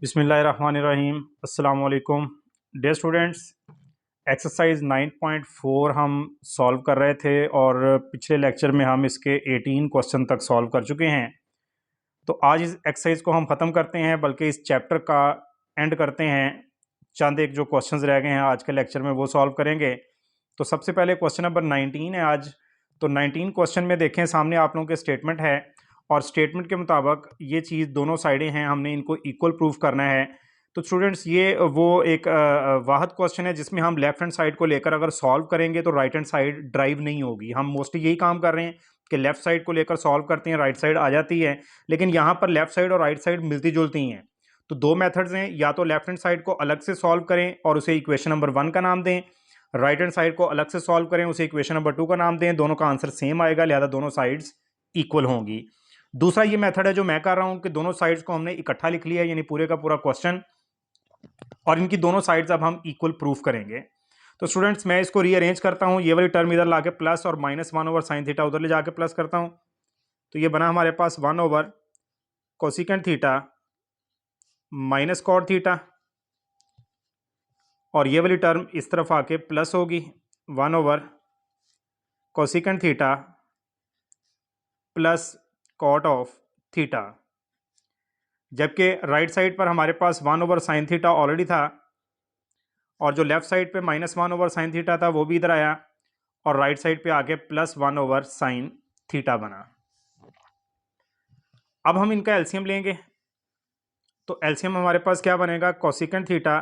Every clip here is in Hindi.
बिस्मिल्लाहिर्रहमानिर्रहीम। अस्सलाम वालेकुम डियर स्टूडेंट्स। एक्सरसाइज 9.4 हम सॉल्व कर रहे थे और पिछले लेक्चर में हम इसके 18 क्वेश्चन तक सॉल्व कर चुके हैं। तो आज इस एक्सरसाइज को हम ख़त्म करते हैं, बल्कि इस चैप्टर का एंड करते हैं। चंद एक जो क्वेश्चंस रह गए हैं आज के लेक्चर में वो सॉल्व करेंगे। तो सबसे पहले क्वेश्चन नंबर 19 है आज। तो 19 क्वेश्चन में देखें, सामने आप लोगों के स्टेटमेंट है और स्टेटमेंट के मुताबिक ये चीज़ दोनों साइडें हैं, हमने इनको इक्वल प्रूफ करना है। तो स्टूडेंट्स ये वो एक वाहिद क्वेश्चन है जिसमें हम लेफ्ट हैंड साइड को लेकर अगर सॉल्व करेंगे तो राइट हैंड साइड ड्राइव नहीं होगी। हम मोस्टली यही काम कर रहे हैं कि लेफ्ट साइड को लेकर सॉल्व करते हैं, राइट साइड आ जाती है, लेकिन यहाँ पर लेफ्ट साइड और राइट साइड मिलती जुलती हैं। तो दो मेथड्स हैं, या तो लेफ्ट हैंड साइड को अलग से सॉल्व करें और उसे इक्वेशन नंबर 1 का नाम दें, राइट हैंड साइड को अलग से सॉल्व करें, उसे इक्वेशन नंबर 2 का नाम दें। दोनों का आंसर सेम आएगा, लिहाजा दोनों साइड्स इक्वल होंगी। दूसरा ये मेथड है जो मैं कर रहा हूं कि दोनों साइड्स को हमने इकट्ठा लिख लिया, यानी पूरे का पूरा क्वेश्चन, और इनकी दोनों साइड्स अब हम इक्वल प्रूफ करेंगे। तो स्टूडेंट्स मैं इसको रीअरेंज करता हूं, ये वाली टर्म इधर लाके प्लस और -1 ओवर साइन थीटा उधर ले जाके प्लस करता हूं। तो ये बना हमारे पास 1 over cosecant theta minus cot theta, और ये वाली टर्म इस तरफ आके प्लस होगी 1 over cosecant theta plus cot of theta. जबकि राइट साइड पर हमारे पास 1 ओवर साइन थीटा ऑलरेडी था, और जो लेफ्ट साइड पे -1 ओवर साइन थीटा था वो भी इधर आया, और राइट साइड पे आके +1 ओवर साइन थीटा बना। अब हम इनका एलसीएम लेंगे। तो एलसीएम हमारे पास क्या बनेगा, cosecant theta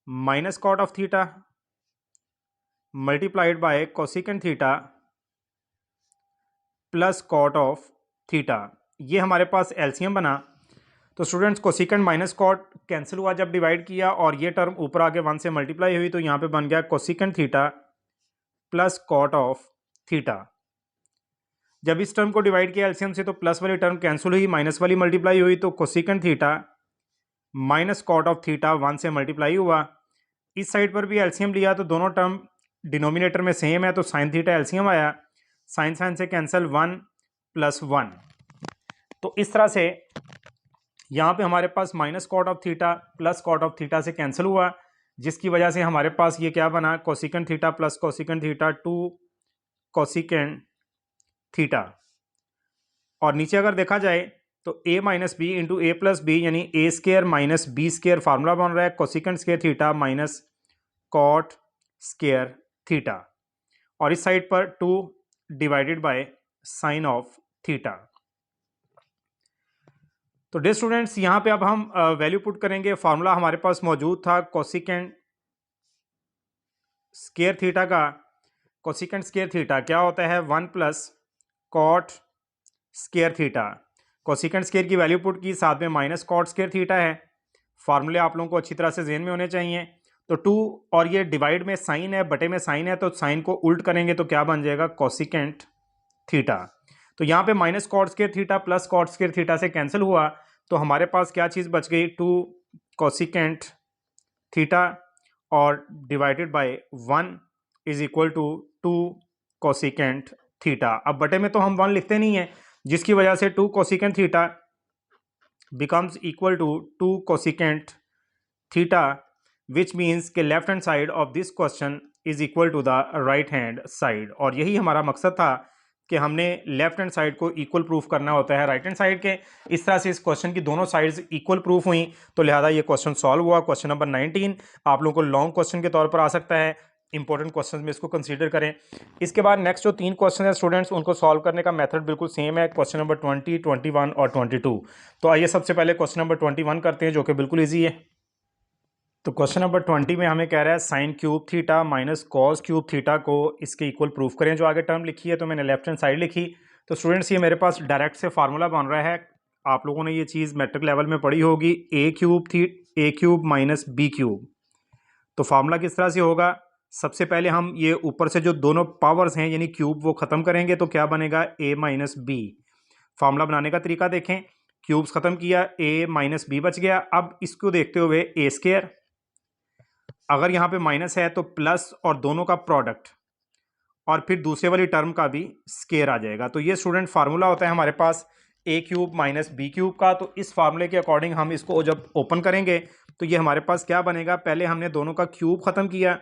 minus cot of theta multiplied by cosecant theta plus cot of theta. ये हमारे पास एलसीएम बना। तो students cosecant minus cot cancel हुआ जब डिवाइड किया, और ये टर्म ऊपर आके 1 से मल्टीप्लाई हुई, तो यहाँ पे बन गया cosecant theta plus cot of theta. जब इस टर्म को डिवाइड किया एलसीएम से तो प्लस वाली टर्म कैंसिल हुई, माइनस वाली मल्टीप्लाई हुई, तो cosecant theta minus cot of theta 1 से मल्टीप्लाई हुआ। इस साइड पर भी एलसीएम लिया तो दोनों टर्म डिनोमिनेटर में सेम है, तो साइन थीटा एलसीएम आया, साइन साइन से कैंसिल 1 + 1। तो इस तरह से यहाँ पे हमारे पास minus cot of theta plus cot of theta से कैंसिल हुआ, जिसकी वजह से हमारे पास ये क्या बना, cosecant theta plus cosecant theta 2 cosecant theta. और नीचे अगर देखा जाए तो a minus B into A plus B, यानी A square minus B square formula बन रहा है cosecant square theta minus cot square theta, और इस साइड पर 2 divided by sign of theta. तो डे स्टूडेंट्स यहाँ पे अब हम वैल्यू पुट करेंगे। फार्मूला हमारे पास मौजूद था कोसिकेंट स्केयर थीटा का। कोसिकेंट स्केयर थीटा क्या होता है, 1 plus cot square theta. Cosecant square की वैल्यू पुट की, साथ में माइनस कॉट स्केयर थीटा है। फार्मूले आप लोगों को अच्छी तरह से ज़हन में होने चाहिए। तो 2 और ये डिवाइड में साइन है, बटे में साइन है, तो साइन को उल्ट करेंगे तो क्या बन जाएगा, कोसिकेंट थीटा। तो यहाँ पे minus cot square theta plus cot square theta से कैंसिल हुआ, तो हमारे पास क्या चीज़ बच गई, 2 कोसिकेंट थीटा और divided by 1 is equal to 2 cosecant theta. अब बटे में तो हम 1 लिखते नहीं है, जिसकी वजह से 2 cosecant theta becomes equal to 2 cosecant theta, which means के left hand side of this question is equal to the right hand side. और यही हमारा मकसद था कि हमने लेफ्ट हैंड साइड को इक्वल प्रूफ करना होता है राइट हैंड साइड के। इस तरह से इस क्वेश्चन की दोनों साइड्स इक्वल प्रूफ हुई, तो लिहाजा ये क्वेश्चन सॉल्व हुआ। क्वेश्चन नंबर 19 आप लोगों को लॉन्ग क्वेश्चन के तौर पर आ सकता है, इंपॉर्टेंट क्वेश्चन में इसको कंसीडर करें। इसके बाद नेक्स्ट जो 3 क्वेश्चन है स्टूडेंट्स, उनको सॉल्व करने का मेथड बिल्कुल सेम है, क्वेश्चन नंबर 20, 21 और 22। तो आइए सबसे पहले क्वेश्चन नंबर 21 करते हैं, जो कि बिल्कुल ईजी है। तो क्वेश्चन नंबर 20 में हमें कह रहा है sine cube theta minus cos cube theta को इसके इक्वल प्रूफ करें। जो आगे टर्म लिखी है तो मैंने लेफ्ट हैंड साइड लिखी। तो स्टूडेंट्स ये मेरे पास डायरेक्ट से फार्मूला बन रहा है, आप लोगों ने ये चीज़ मैट्रिक लेवल में पढ़ी होगी, ए क्यूब माइनस बी क्यूब। तो फार्मूला किस तरह से होगा, सबसे पहले हम ये ऊपर से जो दोनों पावर्स हैं यानी क्यूब वो ख़त्म करेंगे, तो क्या बनेगा, a माइनस बी। फार्मूला बनाने का तरीका देखें, क्यूब्स ख़त्म किया, a माइनस बी बच गया। अब इसको देखते हुए ए स्केयर, अगर यहाँ पे माइनस है तो प्लस और दोनों का प्रोडक्ट, और फिर दूसरे वाली टर्म का भी स्केयर आ जाएगा। तो ये स्टूडेंट फार्मूला होता है हमारे पास ए क्यूब माइनस बी क्यूब का। तो इस फार्मूले के अकॉर्डिंग हम इसको जब ओपन करेंगे तो ये हमारे पास क्या बनेगा, पहले हमने दोनों का क्यूब ख़त्म किया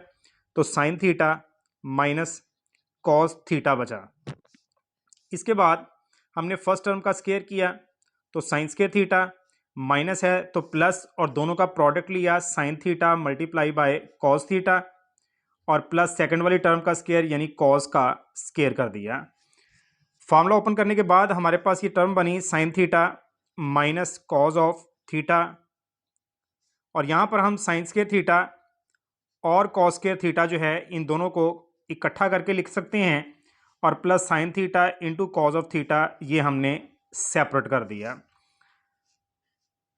तो sine theta minus cos theta बचा। इसके बाद हमने फर्स्ट टर्म का स्क्वायर किया तो साइन स्क्वायर थीटा, माइनस है तो प्लस, और दोनों का प्रोडक्ट लिया sine theta multiply by cos theta, और प्लस सेकंड वाली टर्म का स्क्वायर यानी कॉस का स्क्वायर कर दिया। फार्मूला ओपन करने के बाद हमारे पास ये टर्म बनी sine theta minus cos of theta, और यहाँ पर हम साइन स्क्वायर थीटा और कॉस स्क्वायर थीटा जो है इन दोनों को इकट्ठा करके लिख सकते हैं, और plus sine theta into cos of theta ये हमने सेपरेट कर दिया।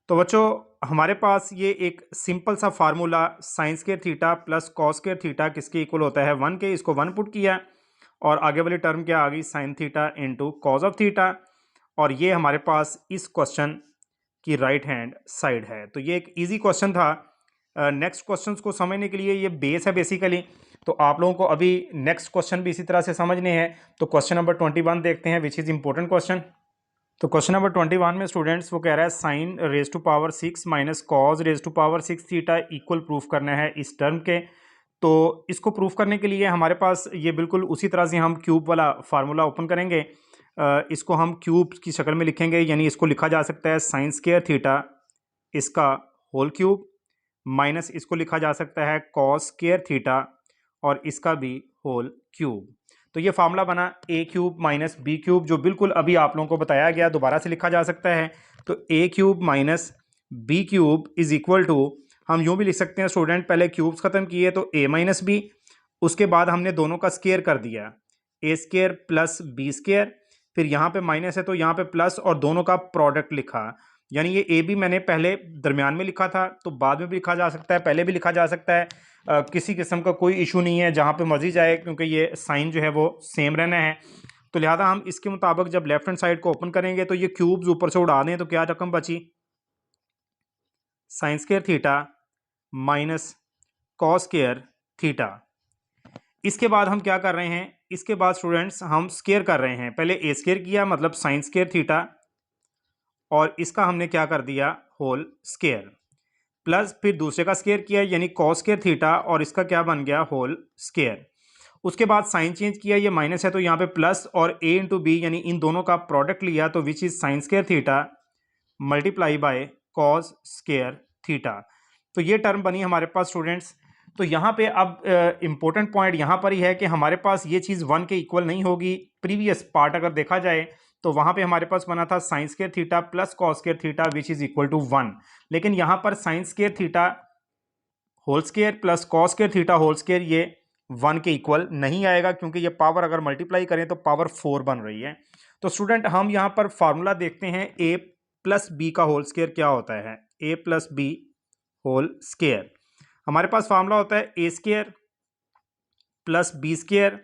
तो बच्चों हमारे पास ये एक सिंपल सा formula sign square theta plus cos square theta किसके इक्वल होता है 1 के, इसको 1 पुट किया और आगे वाली टर्म क्या आ गई sign theta into cos of theta, और ये हमारे पास इस क्वेश्चन की राइट हैंड साइड है। तो ये एक इजी क्वेश्चन था। नेक्स्ट क्वेश्चंस को समझने के लिए ये बेस है बेसिकली, तो आप लोगों को अभी नेक्स्ट क्वेश्चन भी इसी तरह से समझने हैं। तो क्वेश्चन नंबर 21 देखते हैं विच इज़ इंपॉर्टेंट क्वेश्चन। तो क्वेश्चन नंबर 21 में स्टूडेंट्स वो कह रहा है sine raise to power 6 minus cos raise to power 6 theta equal proof करना है इस टर्म के। तो इसको प्रूफ करने के लिए हमारे पास ये बिल्कुल उसी तरह से हम क्यूब वाला फार्मूला ओपन करेंगे। इसको हम क्यूब की शक्ल में लिखेंगे, यानी इसको लिखा जा सकता है साइन स्क्वायर थीटा इसका होल क्यूब माइनस इसको लिखा जा सकता है कॉस स्क्वायर थीटा और इसका भी होल क्यूब। तो ये फार्मूला बना ए क्यूब माइनस बी क्यूब, जो बिल्कुल अभी आप लोगों को बताया गया दोबारा से लिखा जा सकता है। तो A cube minus B cube is equal to, हम यूँ भी लिख सकते हैं स्टूडेंट, पहले क्यूब्स ख़त्म किए तो ए माइनस बी, उसके बाद हमने दोनों का स्क्वायर कर दिया ए स्क्वायर प्लस बी स्क्वायर, फिर यहाँ पे माइनस है तो यहाँ पे प्लस और दोनों का प्रोडक्ट लिखा, यानी ये ए बी मैंने पहले दरमियान में लिखा था तो बाद में भी लिखा जा सकता है, पहले भी लिखा जा सकता है। किसी किस्म का कोई इशू नहीं है, जहाँ पे मर्जी जाए, क्योंकि ये साइन जो है वो सेम रहना है। तो लिहाजा हम इसके मुताबिक जब लेफ्ट हैंड साइड को ओपन करेंगे तो ये क्यूब्स ऊपर से उड़ा दें तो क्या रकम बची, sign square theta minus cos square theta. इसके बाद हम क्या कर रहे हैं, इसके बाद स्टूडेंट्स हम स्क्वायर कर रहे हैं। पहले ए स्क्वायर किया मतलब साइन स्क्वायर थीटा, और इसका हमने क्या कर दिया होल स्क्वायर, प्लस फिर दूसरे का स्क्वायर किया यानी कॉस स्क्वायर थीटा और इसका क्या बन गया होल स्क्वायर। उसके बाद साइन चेंज किया, ये माइनस है तो यहाँ पे प्लस, और ए इंटू बी यानी इन दोनों का प्रोडक्ट लिया तो which is sine square theta multiply by cos square theta. तो ये टर्म बनी हमारे पास स्टूडेंट्स। तो यहाँ पे अब इम्पोर्टेंट पॉइंट यहाँ पर ही है कि हमारे पास ये चीज़ 1 के इक्वल नहीं होगी। प्रीवियस पार्ट अगर देखा जाए तो वहाँ पे हमारे पास बना था sine square theta plus cos square theta which is equal to 1, लेकिन यहाँ पर sine square theta whole square plus cos square theta whole square ये 1 के इक्वल नहीं आएगा, क्योंकि ये पावर अगर मल्टीप्लाई करें तो पावर 4 बन रही है। तो स्टूडेंट हम यहाँ पर फार्मूला देखते हैं ए प्लस बी का होल स्क्वायर क्या होता है, A plus B whole square. हमारे पास फार्मूला होता है A square plus B square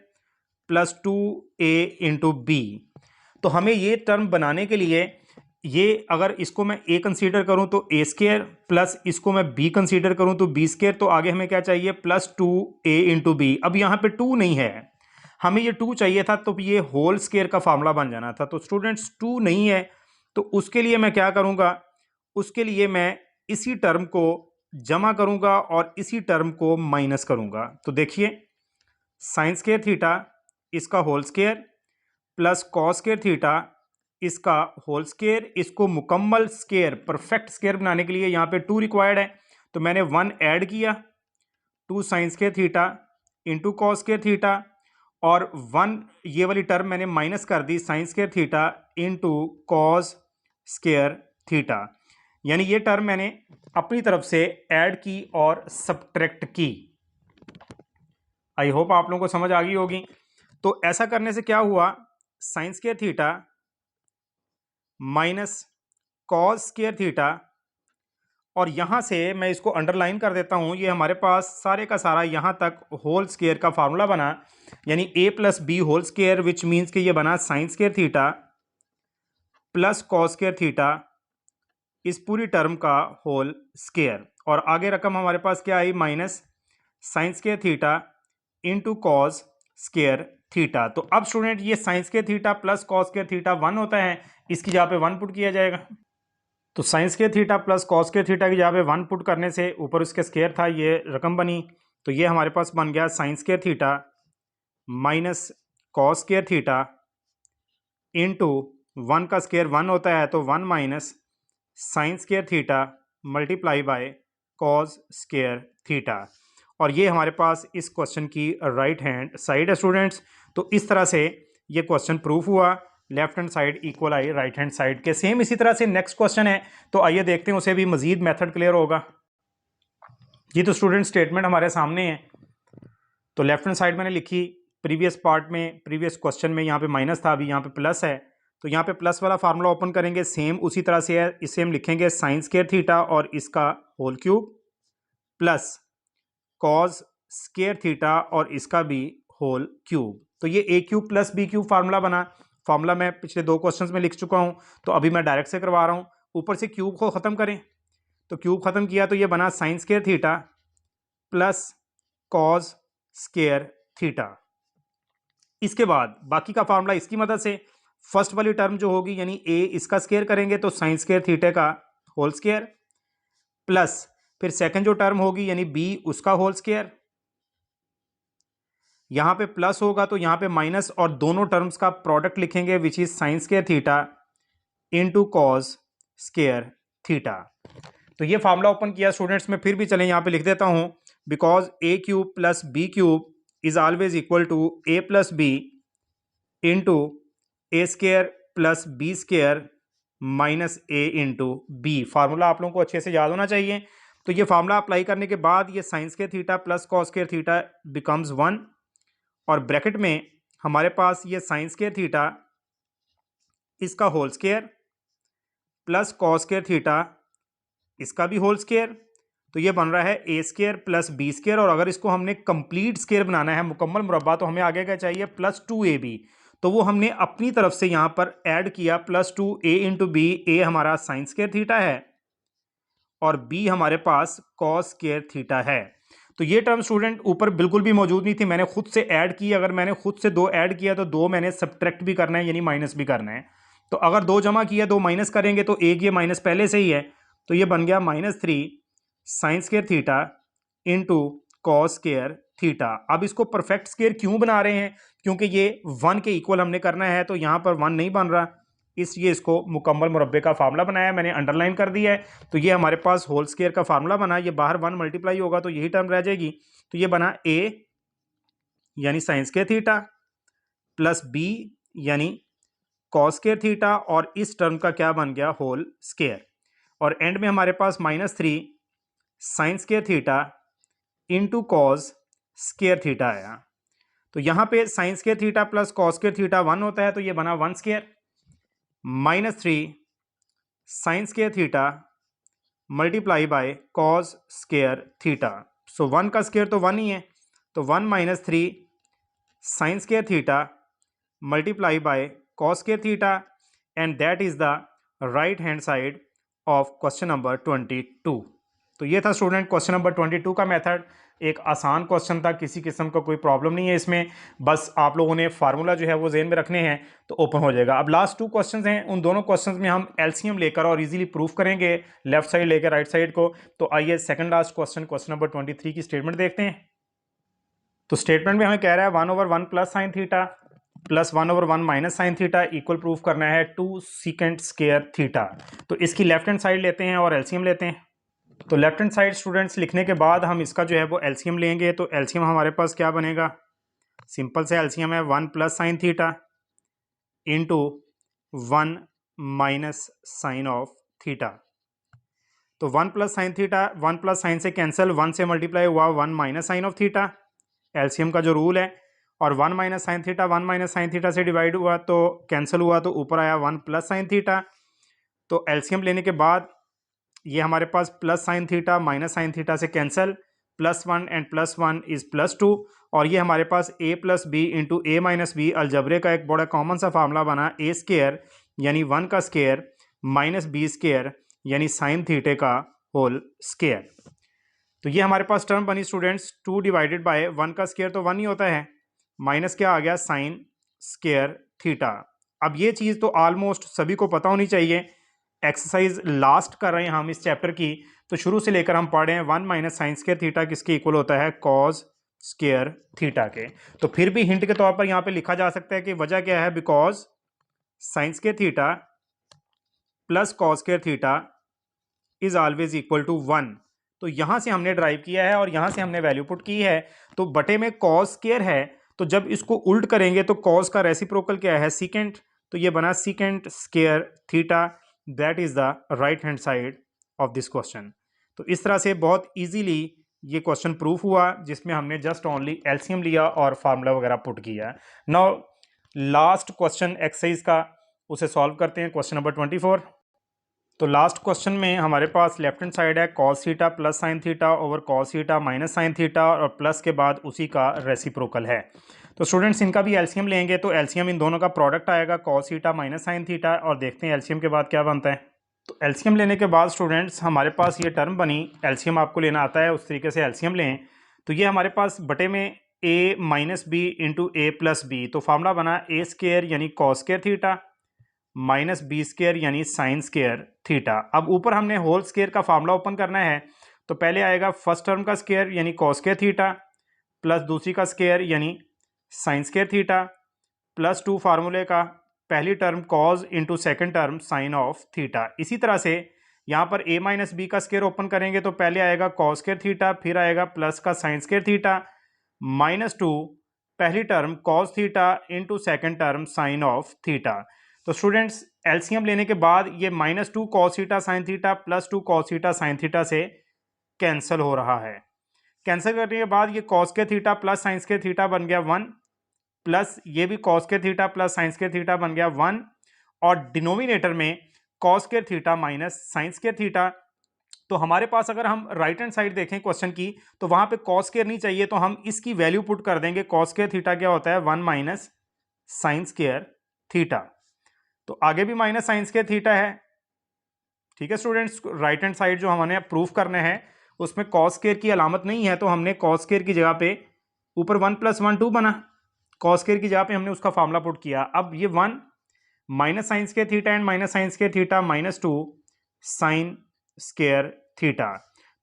plus 2a into B. तो हमें ये टर्म बनाने के लिए ये अगर इसको मैं a कंसीडर करूं तो a स्क्वायर, प्लस इसको मैं b कंसीडर करूं तो b स्क्वायर, तो आगे हमें क्या चाहिए प्लस 2a इंटू बी। अब यहाँ पे 2 नहीं है, हमें ये 2 चाहिए था, तो ये होल स्क्वायर का फार्मूला बन जाना था। तो स्टूडेंट्स 2 नहीं है, तो उसके लिए मैं क्या करूँगा, उसके लिए मैं इसी टर्म को जमा करूँगा और इसी टर्म को माइनस करूँगा। तो देखिए साइन स्क्वायर थीटा इसका whole square plus cos square theta इसका होल स्क्वायर, इसको मुकम्मल स्क्वायर परफेक्ट स्क्वायर बनाने के लिए यहाँ पे 2 रिक्वायर्ड है, तो मैंने 1 ऐड किया 2 sine square theta into cos square theta, और 1 ये वाली टर्म मैंने माइनस कर दी sine square theta into cos square theta, यानी ये टर्म मैंने अपनी तरफ से ऐड की और सब्ट्रैक्ट की। आई होप आप लोगों को समझ आ गई होगी। तो ऐसा करने से क्या हुआ, sign square theta minus cos square theta, और यहाँ से मैं इसको अंडरलाइन कर देता हूँ, ये हमारे पास सारे का सारा यहाँ तक होल स्क्वायर का फार्मूला बना, यानी A plus B whole square which means कि ये बना sine square theta plus cos square theta इस पूरी टर्म का होल स्क्वायर, और आगे रकम हमारे पास क्या आई minus sine square theta into cos square theta. तो अब स्टूडेंट ये sine square theta plus cos square theta 1 होता है, इसकी जगह पे 1 पुट किया जाएगा। तो sign square theta plus cos square theta की जगह पे 1 पुट करने से ऊपर उसके स्क्वायर था, ये रकम बनी। तो ये हमारे पास बन गया sign square theta minus cos square theta into 1 का स्क्वायर 1 होता है, तो 1 minus sine square theta multiply by cos square theta. और ये हमारे पास इस क्वेश्चन की राइट हैंड साइड है स्टूडेंट्स। तो इस तरह से ये क्वेश्चन प्रूफ हुआ, लेफ्ट हैंड साइड इक्वल आई राइट हैंड साइड के। सेम इसी तरह से नेक्स्ट क्वेश्चन है, तो आइए देखते हैं उसे भी मजीद मेथड क्लियर होगा। ये तो स्टूडेंट स्टेटमेंट हमारे सामने है। तो लेफ्ट हैंड साइड मैंने लिखी, प्रीवियस पार्ट में प्रीवियस क्वेश्चन में यहाँ पे माइनस था, अभी यहाँ पे प्लस है। तो यहाँ पे प्लस वाला फार्मूला ओपन करेंगे, सेम उसी तरह से है, इसे हम लिखेंगे साइन स्क्वायर थीटा और इसका whole cube plus cos square theta और इसका भी होल क्यूब। तो ये A cube plus B cube formula बना। फार्मूला मैं पिछले 2 क्वेश्चंस में लिख चुका हूँ, तो अभी मैं डायरेक्ट से करवा रहा हूँ। ऊपर से क्यूब को ख़त्म करें, तो क्यूब ख़त्म किया तो ये बना sine square theta plus cos square theta. इसके बाद बाकी का फार्मूला इसकी मदद से, फर्स्ट वाली टर्म जो होगी यानी ए इसका स्क्वायर करेंगे तो साइन स्क्वायर थीटा का होल स्क्वायर प्लस फिर सेकंड जो टर्म होगी यानी बी उसका होल स्क्वायर, यहां पे प्लस होगा तो यहां पे माइनस और दोनों टर्म्स का प्रोडक्ट लिखेंगे which is sine square theta into cos square theta. तो ये फार्मूला ओपन किया स्टूडेंट्स, में फिर भी चलें यहां पे लिख देता हूं, because A cube plus B cube is always equal to A plus B into A square plus B square minus A into B. Formula आप लोगों को अच्छे से याद होना चाहिए। तो ये फार्मूला अप्लाई करने के बाद ये sine square theta plus cos square theta becomes 1 और ब्रैकेट में हमारे पास ये साइन स्क्वायर थीटा इसका whole square plus cos square theta इसका भी होल स्क्वायर। तो ये बन रहा है A square plus B square, और अगर इसको हमने कंप्लीट स्क्वायर बनाना है, मुकम्मल मुरब्बा, तो हमें आगे क्या चाहिए, प्लस 2ab। तो वो हमने अपनी तरफ से यहाँ पर ऐड किया प्लस 2a इंटू बी। ए हमारा साइन स्क्वायर थीटा है और बी हमारे पास कॉस स्क्वायर थीटा है। तो ये टर्म स्टूडेंट ऊपर बिल्कुल भी मौजूद नहीं थी, मैंने खुद से ऐड की। अगर मैंने खुद से 2 ऐड किया तो 2 मैंने सब्ट्रैक्ट भी करना है यानी माइनस भी करना है। तो अगर 2 जमा किया 2 माइनस करेंगे तो एक ये माइनस पहले से ही है, तो ये बन गया -3 sine square theta into cos square theta. अब इसको परफेक्ट स्क्वायर क्यों बना रहे हैं, क्योंकि ये 1 के इक्वल हमने करना है, तो यहाँ पर 1 नहीं बन रहा, इसलिए इसको मुकम्मल मुरब्बे का फार्मूला बनाया, मैंने अंडरलाइन कर दिया है। तो ये हमारे पास होल स्क्वायर का फार्मूला बना, ये बाहर 1 मल्टीप्लाई होगा तो यही टर्म रह जाएगी। तो ये बना ए यानी sine square theta plus B यानी कॉस स्क्वायर थीटा, और इस टर्म का क्या बन गया, होल स्क्वायर। और एंड में हमारे पास -3 sine square theta into cos square theta आया। तो यहाँ पे sine square theta plus cos square theta 1 होता है, तो ये बना 1 square -3 sine square theta multiply by cos square theta. So 1 का स्क्वायर तो 1 ही है, तो 1 -3 sine square theta multiply by cos square theta, and that is the right hand side of question number 22। तो ये था स्टूडेंट क्वेश्चन नंबर 22 का मेथड। एक आसान क्वेश्चन था, किसी किस्म का कोई प्रॉब्लम नहीं है इसमें, बस आप लोगों ने फार्मूला जो है वो जेहन में रखने हैं तो ओपन हो जाएगा। अब लास्ट 2 क्वेश्चंस हैं, उन दोनों क्वेश्चंस में हम एलसीएम लेकर और इजीली प्रूफ करेंगे, लेफ्ट साइड लेकर राइट साइड को। तो आइए second last question, question number 23 की स्टेटमेंट देखते हैं। तो स्टेटमेंट में हमें कह रहा है 1/1 plus sine theta plus 1/1 minus sine theta equal proof करना है 2 सीकेंट स्क्वायर थीटा। तो इसकी लेफ्ट हैंड साइड लेते हैं और एलसीएम लेते हैं। तो लेफ्ट हैंड साइड स्टूडेंट्स लिखने के बाद हम इसका जो है वो एलसीएम लेंगे। तो एलसीएम हमारे पास क्या बनेगा, सिंपल से एलसीएम है 1 plus sine theta into 1 minus sine of theta. तो 1 plus sine theta 1 plus sine से कैंसिल, 1 से मल्टीप्लाई हुआ 1 minus sine of theta, LCM का जो रूल है। और 1 minus sine theta 1 minus sine theta से डिवाइड हुआ तो कैंसिल हुआ, तो ऊपर आया 1 प्लस साइन थीटा। तो एलसीएम लेने के बाद ये हमारे पास plus sine theta minus sine theta से कैंसिल, +1 एंड +1 इज +2, और ये हमारे पास a plus B into A minus B algebra का एक बड़ा कॉमन सा फार्मूला बना, a स्क्वायर यानी 1 का स्क्वायर माइनस बी स्क्वायर यानी साइन थीटे का होल स्क्वायर। तो ये हमारे पास टर्म बनी स्टूडेंट्स 2 डिवाइडेड बाय 1 का स्क्वायर तो 1 ही होता है, माइनस क्या आ गया साइन स्क्वायर थीटा, अब ये चीज़ तो ऑलमोस्ट सभी को पता होनी चाहिए। एक्सरसाइज लास्ट कर रहे हैं हम इस चैप्टर की, तो शुरू से लेकर हम पढ़ रहे हैं 1 माइनस साइन स्क्वायर थीटा किसके इक्वल होता है, कॉज स्क्वायर थीटा के। तो फिर भी हिंट के तौर पर यहाँ पे लिखा जा सकता है कि वजह क्या है, because sine square theta plus cos square theta is always equal to 1। तो यहां से हमने ड्राइव किया है और यहां से हमने वैल्यू पुट की है। तो बटे में कॉस स्क्वायर है, तो जब इसको उल्ट करेंगे तो कॉस का रेसिप्रोकल क्या है, सीकेंट, तो ये बना secant square theta. That is the right hand side of this question. तो इस तरह से बहुत इजीली ये क्वेश्चन प्रूफ हुआ, जिसमें हमने जस्ट ओनली एलसीएम लिया और फार्मूला वगैरह पुट किया। नाउ लास्ट क्वेश्चन एक्सरसाइज का, उसे सॉल्व करते हैं, क्वेश्चन नंबर 24। तो लास्ट क्वेश्चन में हमारे पास लेफ्ट हैंड साइड है cos theta plus sine theta over cos theta minus sine theta, और प्लस के बाद उसी का रेसिप्रोकल है। तो स्टूडेंट्स इनका भी एलसीएम लेंगे, तो एलसीएम इन दोनों का प्रोडक्ट आएगा cos theta minus sine theta, और देखते हैं एलसीएम के बाद क्या बनता है। तो एलसीएम लेने के बाद स्टूडेंट्स हमारे पास ये टर्म बनी, एलसीएम आपको लेना आता है उस तरीके से एलसीएम लें। तो ये हमारे पास बटे में a minus B into A plus B, तो फार्मूला बना ए स्क्वायर यानी cos square theta minus B square यानी साइन स्क्वायर थीटा। अब ऊपर हमने होल स्क्वायर का फार्मूला ओपन करना है, तो पहले आएगा फर्स्ट टर्म का स्क्वायर यानी कॉस स्क्वायर थीटा प्लस दूसरी का स्क्वायर यानी साइन स्क्वायर थीटा प्लस 2 फार्मूले का पहली term cos into second term sine of theta. इसी तरह से यहाँ पर a माइनस बी का स्क्वायर ओपन करेंगे, तो पहले आएगा कॉस स्क्वायर थीटा, फिर आएगा प्लस का साइन स्क्वायर थीटा माइनस 2 पहली term cos theta into second term sine of theta. तो स्टूडेंट्स एलसीएम लेने के बाद ये -2 cos theta sine theta plus 2 cos theta sine theta से कैंसिल हो रहा है। कैंसिल करने के बाद ये कॉस के थीटा प्लस साइन के थीटा बन गया 1, प्लस ये भी कॉस के थीटा प्लस साइन के थीटा बन गया 1, और डिनोमिनेटर में कॉस के थीटा माइनस साइन के थीटा। तो हमारे पास अगर हम राइट हैंड साइड देखें क्वेश्चन की, तो वहां पे कॉस स्क्वायर नहीं चाहिए, तो हम इसकी वैल्यू पुट कर देंगे। कॉस स्क्वायर थीटा क्या होता है, 1 माइनस साइन स्क्वायर थीटा। तो आगे भी माइनस साइन स्क्वायर थीटा है। ठीक है स्टूडेंट्स, राइट हैंड साइड जो हमने प्रूफ करना है उसमें कॉस स्क्वायर की अलामत नहीं है, तो हमने कॉस स्क्वायर की जगह पे ऊपर 1 + 1 2 बना, कॉस स्क्वायर की जगह पे हमने उसका फार्मूला पुट किया। अब ये 1 minus sine square theta and minus sine square theta -2 sine square theta.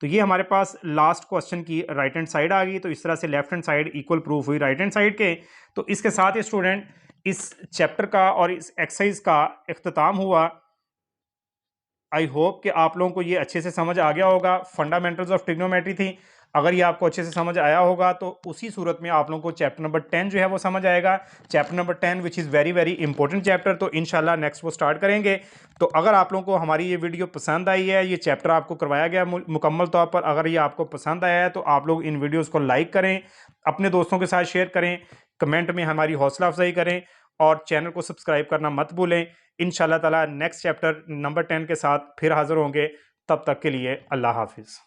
तो ये हमारे पास लास्ट क्वेश्चन की राइट हैंड साइड आ गई। तो इस तरह से left hand side equal proof हुई राइट हैंड साइड के। तो इसके साथ ही स्टूडेंट इस चैप्टर का और इस एक्सरसाइज का इख्तिताम हुआ। आई होप कि आप लोगों को ये अच्छे से समझ आ गया होगा। फंडामेंटल्स ऑफ ट्रिग्नोमेट्री थी, अगर ये आपको अच्छे से समझ आया होगा तो उसी सूरत में आप लोगों को चैप्टर नंबर 10 जो है वो समझ आएगा। Chapter number 10 which is very very important chapter. तो इंशाल्लाह नेक्स्ट वो स्टार्ट करेंगे। तो अगर आप लोगों को हमारी ये वीडियो पसंद आई है, ये चैप्टर आपको करवाया गया मुकम्मल तौर पर, अगर ये आपको पसंद आया है तो आप लोग इन वीडियोज़ को लाइक करें, अपने दोस्तों के साथ शेयर करें, कमेंट में हमारी हौसला अफजाई करें और चैनल को सब्सक्राइब करना मत भूलें। इंशाल्लाह ताला नेक्स्ट चैप्टर नंबर 10 के साथ फिर हाज़िर होंगे। तब तक के लिए अल्लाह हाफिज़।